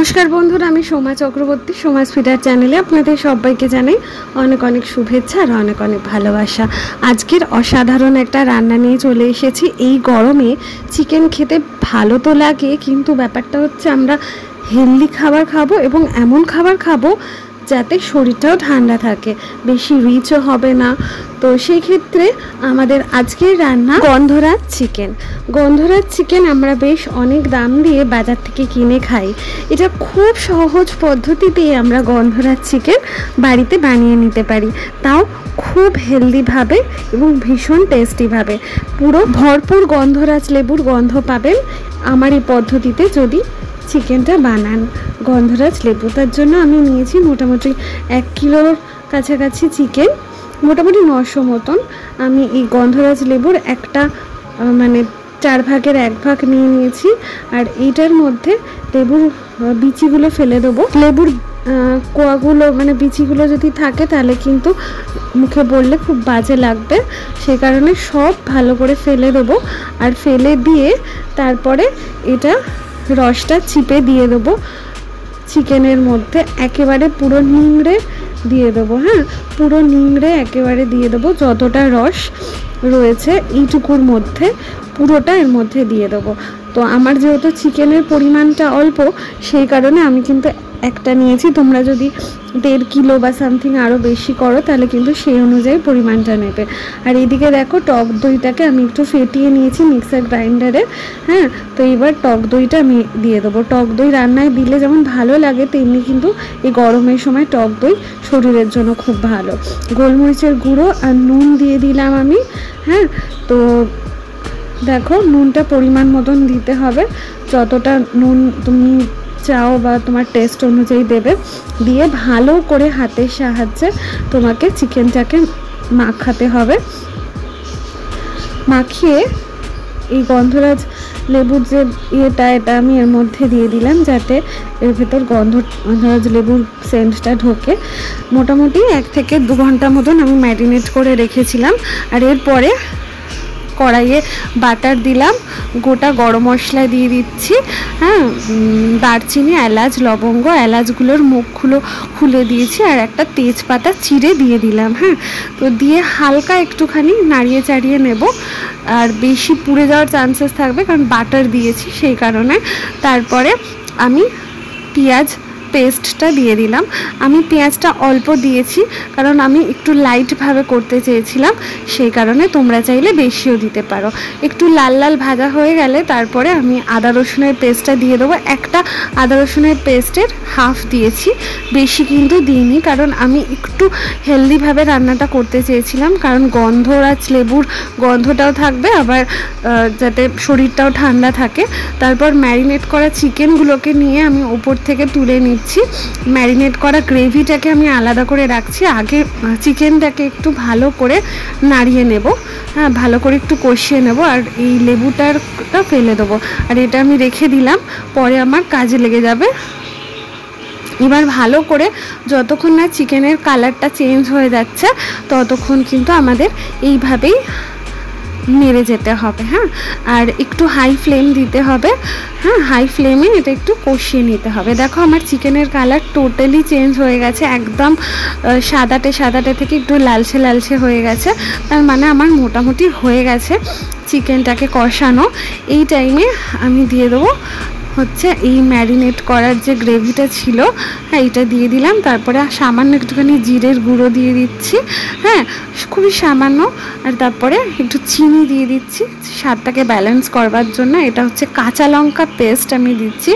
नमस्कार बंधुरा आमी सोमा चक्रवर्ती सोमाज फिडार चैनेले आपनादेर सबाइके जानाई अनेक अनेक शुभेच्छा और अनेक अनेक भालोबासा। आजकेर असाधारण एकटा रान्ना निये चले एसेछि। एई गरमे चिकेन खेते भालो तो लागे किन्तु ब्यापारटा हच्छे आमरा हेल्दी खाबार खाबो एबं एमन खाबार खाबो जाते शरीरटाও ঠান্ডা থাকে, বেশি রিচও হবে না। তো সেই ক্ষেত্রে আমাদের আজকের রান্না গন্ধরাজ চিকেন। গন্ধরাজ চিকেন আমরা বেশ অনেক দাম দিয়ে বাজার থেকে কিনে খাই। এটা খুব সহজ পদ্ধতিতে আমরা গন্ধরাজ চিকেন বাড়িতে বানিয়ে নিতে পারি, তাও খুব হেলদি ভাবে এবং ভীষণ টেস্টি ভাবে। পুরো ভরপুর গন্ধরাজ লেবুর গন্ধ পাবেন আমার এই পদ্ধতিতে যদি চিকেনটা বানান। গন্ধরাজ লেবু তার জন্য আমি নিয়েছি মোটামুটি 1 কিলোর কাছাকাছি চিকেন, মোটামুটি 900 মতন। আমি এই গন্ধরাজ লেবুর একটা মানে 4 ভাগের 1 ভাগ নিয়ে নিয়েছি। আর এইটার মধ্যে লেবুর বিচিগুলো ফেলে দেবো। লেবুর কোয়াগুলো মানে বিচিগুলো যদি থাকে তাহলে কিন্তু মুখে পড়লে খুব বাজে লাগবে, সেই কারণে সব ভালো করে ফেলে দেবো। আর ফেলে দিয়ে তারপরে এটা রসটা চিপে দিয়ে দেবো চিকেনের মধ্যে, একেবারে পুরো নিংড়ে দিয়ে দেবো। হ্যাঁ, পুরো নিংড়ে একেবারে দিয়ে দেবো। যতটা রস রয়েছে এইটুকুর মধ্যে পুরোটা এর মধ্যে দিয়ে দেবো। তো আমার যেহেতু চিকেনের পরিমাণটা অল্প সেই কারণে আমি কিন্তু একটা নিয়েছি। তোমরা যদি 1.5 কিলো বা সামথিং আরও বেশি করো তাহলে কিন্তু সেই অনুযায়ী পরিমাণটা নেবে। আর এইদিকে দেখো টক দইটাকে আমি একটু ফেটিয়ে নিয়েছি মিক্সার গ্রাইন্ডারে। হ্যাঁ, তো এবার টক দইটা আমি দিয়ে দেবো। টক দই রান্নায় দিলে যেমন ভালো লাগে তেমনি কিন্তু এই গরমের সময় টক দই শরীরের জন্য খুব ভালো। গোলমরিচের গুঁড়ো আর নুন দিয়ে দিলাম আমি। হ্যাঁ, তো দেখো নুনটা পরিমাণ মতন দিতে হবে, যতটা নুন তুমি চাও বা তোমার টেস্ট অনুযায়ী দেবে। দিয়ে ভালো করে হাতের সাহায্যে তোমাকে চিকেনটাকে মাখাতে হবে। মাখিয়ে এই গন্ধরাজ লেবুর যে এটা আমি এর মধ্যে দিয়ে দিলাম যাতে এর ভেতর গন্ধরাজ লেবুর সেন্টটা ঢোকে। মোটামুটি 1 থেকে 2 ঘন্টা মতন আমি ম্যারিনেট করে রেখেছিলাম। আর এরপরে কড়াইয়ে বাটার দিলাম, গোটা গরম মশলা দিয়ে দিচ্ছি। হ্যাঁ, দারচিনি, এলাচ, লবঙ্গ, এলাচগুলোর মুখগুলো খুলে দিয়েছি আর একটা তেজপাতা চিড়ে দিয়ে দিলাম। হ্যাঁ, তো দিয়ে হালকা একটুখানি নাড়িয়ে চাড়িয়ে নেব। আর বেশি পুড়ে যাওয়ার চান্সেস থাকবে কারণ বাটার দিয়েছি সেই কারণে। তারপরে আমি পেঁয়াজ পেস্টটা দিয়ে দিলাম। আমি পেঁয়াজটা অল্প দিয়েছি কারণ আমি একটু লাইটভাবে করতে চেয়েছিলাম, সেই কারণে তোমরা চাইলে বেশিও দিতে পারো। একটু লাল লাল ভাজা হয়ে গেলে তারপরে আমি আদা রসুনের পেস্টটা দিয়ে দেবো। একটা আদা রসুনের পেস্টের হাফ দিয়েছি, বেশি কিন্তু দিইনি কারণ আমি একটু হেলদিভাবে রান্নাটা করতে চেয়েছিলাম। কারণ গন্ধরাজ লেবুর গন্ধটাও থাকবে আবার যাতে শরীরটাও ঠান্ডা থাকে। তারপর ম্যারিনেট করা চিকেনগুলোকে নিয়ে আমি ওপর থেকে তুলে নিচ্ছি। ম্যারিনেট করা গ্রেভিটাকে আমি আলাদা করে রাখছি। আগে চিকেনটাকে একটু ভালো করে নাড়িয়ে নেব। হ্যাঁ, ভালো করে একটু কষিয়ে নেব আর এই লেবুটারটা ফেলে দেবো। আর এটা আমি রেখে দিলাম, পরে আমার কাজে লেগে যাবে। এবার ভালো করে যতক্ষণ না চিকেনের কালারটা চেঞ্জ হয়ে যাচ্ছে ততক্ষণ কিন্তু আমাদের এইভাবেই নেড়ে যেতে হবে। হ্যাঁ, আর একটু হাই ফ্লেম দিতে হবে। হ্যাঁ, হাই ফ্লেমে এটা একটু কষিয়ে নিতে হবে। দেখো আমার চিকেনের কালার টোটালি চেঞ্জ হয়ে গেছে, একদম সাদাটে থেকে একটু লালচে লালচে হয়ে গেছে। তার মানে আমার মোটামুটি হয়ে গেছে চিকেনটাকে কষানো। এই টাইমে আমি দিয়ে দেবো হচ্ছে এই ম্যারিনেট করার যে গ্রেভিটা ছিল, হ্যাঁ এটা দিয়ে দিলাম। তারপরে সামান্য একটুখানি জিরের গুঁড়ো দিয়ে দিচ্ছি। হ্যাঁ, খুবই সামান্য। আর তারপরে একটু চিনি দিয়ে দিচ্ছি স্বাদটাকে ব্যালেন্স করবার জন্য। এটা হচ্ছে কাঁচা লঙ্কা পেস্ট আমি দিচ্ছি।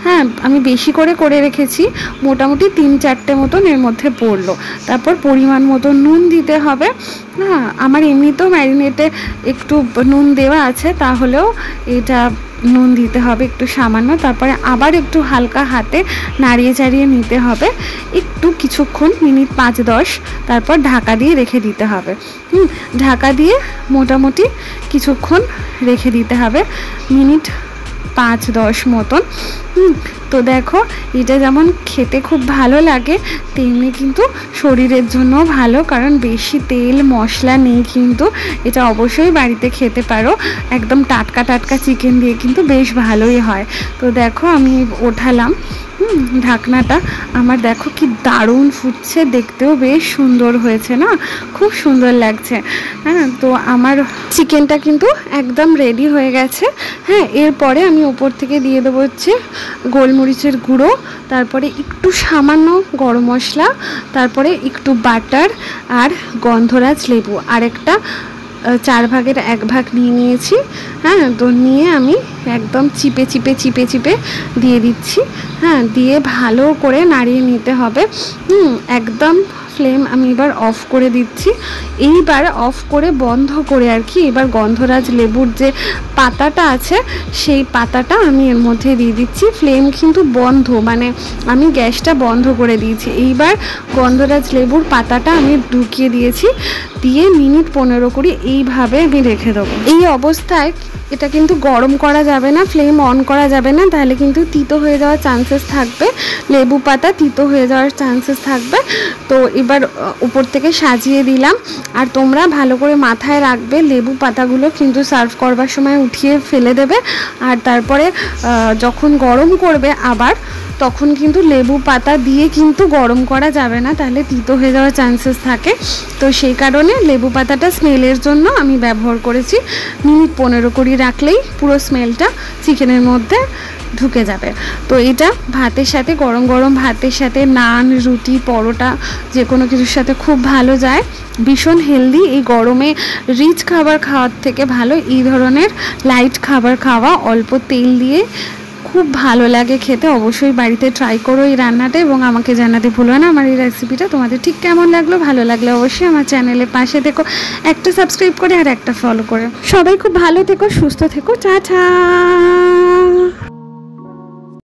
হ্যাঁ, আমি বেশি করে রেখেছি, মোটামুটি 3-4টে মতন এর মধ্যে পড়লো। তারপর পরিমাণ মতো নুন দিতে হবে। হ্যাঁ, আমার এমনিতেও ম্যারিনেটে একটু নুন দেওয়া আছে, তাহলেও এটা নুন দিতে হবে একটু সামান্য। তারপরে আবার একটু হালকা হাতে নাড়িয়ে চাড়িয়ে নিতে হবে একটু কিছুক্ষণ, মিনিট 5-10। তারপর ঢাকা দিয়ে রেখে দিতে হবে। ঢাকা দিয়ে মোটামুটি কিছুক্ষণ রেখে দিতে হবে, মিনিট 5-10 মতন। তো দেখো এটা যেমন খেতে খুব ভালো লাগে তেমনি কিন্তু শরীরের জন্য ভালো, কারণ বেশি তেল মশলা নেই কিন্তু। এটা অবশ্যই বাড়িতে খেতে পারো, একদম টাটকা টাটকা চিকেন দিয়ে কিন্তু বেশ ভালোই হয়। তো দেখো আমি ওঠালাম, ঢাকনাটা আমার দেখো কি দারুণ ফুটছে, দেখতেও বেশ সুন্দর হয়েছে না, খুব সুন্দর লাগছে। হ্যাঁ, তো আমার চিকেনটা কিন্তু একদম রেডি হয়ে গেছে। হ্যাঁ, এরপরে আমি উপর থেকে দিয়ে দেবো হচ্ছে গোলমরিচের গুঁড়ো, তারপরে একটু সামান্য গরম মশলা, তারপরে একটু বাটার আর গন্ধরাজ লেবু, আরেকটা 4 ভাগের 1 ভাগ নিয়ে নিয়েছি। হ্যাঁ, তো নিয়ে আমি একদম চিপে চিপে চিপে চিপে দিয়ে দিচ্ছি। হ্যাঁ, দিয়ে ভালো করে নাড়িয়ে নিতে হবে। একদম ফ্লেম আমি এবার অফ করে দিচ্ছি। এইবার অফ করে বন্ধ করে আর কি এবার গন্ধরাজ লেবুর যে পাতাটা আছে সেই পাতাটা আমি এর মধ্যে দিয়ে দিচ্ছি। ফ্লেম কিন্তু বন্ধ, মানে আমি গ্যাসটা বন্ধ করে দিয়েছি। এইবার গন্ধরাজ লেবুর পাতাটা আমি ঢুকিয়ে দিয়েছি, দিয়ে মিনিট 15 করে এইভাবে আমি রেখে দেবো। এই অবস্থায় এটা কিন্তু গরম করা যাবে না, ফ্লেম অন করা যাবে না, তাহলে কিন্তু তিতো হয়ে যাওয়ার চান্সেস থাকবে, লেবু পাতা তিতো হয়ে যাওয়ার চান্সেস থাকবে। তো এবার উপর থেকে সাজিয়ে দিলাম। আর তোমরা ভালো করে মাথায় রাখবে, লেবু পাতাগুলো কিন্তু সার্ভ করবার সময় উঠিয়ে ফেলে দেবে। আর তারপরে যখন গরম করবে আবার, তখন কিন্তু লেবু পাতা দিয়ে কিন্তু গরম করা যাবে না, তাহলে তিতো হয়ে যাওয়ার চান্সেস থাকে। তো সেই কারণে লেবু পাতাটা স্মেলের জন্য আমি ব্যবহার করেছি। মিনিট 15 করে রাখলেই পুরো স্মেলটা চিকেনের মধ্যে ঢুকে যাবে। তো এটা ভাতের সাথে, গরম গরম ভাতের সাথে, নান, রুটি, পরোটা যে কোনো কিছুর সাথে খুব ভালো যায়, ভীষণ হেলদি। এই গরমে রিচ খাবার খাওয়ার থেকে ভালো এই ধরনের লাইট খাবার খাওয়া, অল্প তেল দিয়ে, খুব ভালো লাগে খেতে। অবশ্যই বাড়িতে ট্রাই করো এই রান্নাটা এবং আমাকে জানাতে ভুলো না আমার এই রেসিপিটা তোমাদের ঠিক কেমন লাগলো। ভালো লাগলে অবশ্যই আমার চ্যানেলের পাশে থেকো, একটা সাবস্ক্রাইব করে আর একটা ফলো করে। সবাই খুব ভালো থেকো, সুস্থ থেকো, টাটা।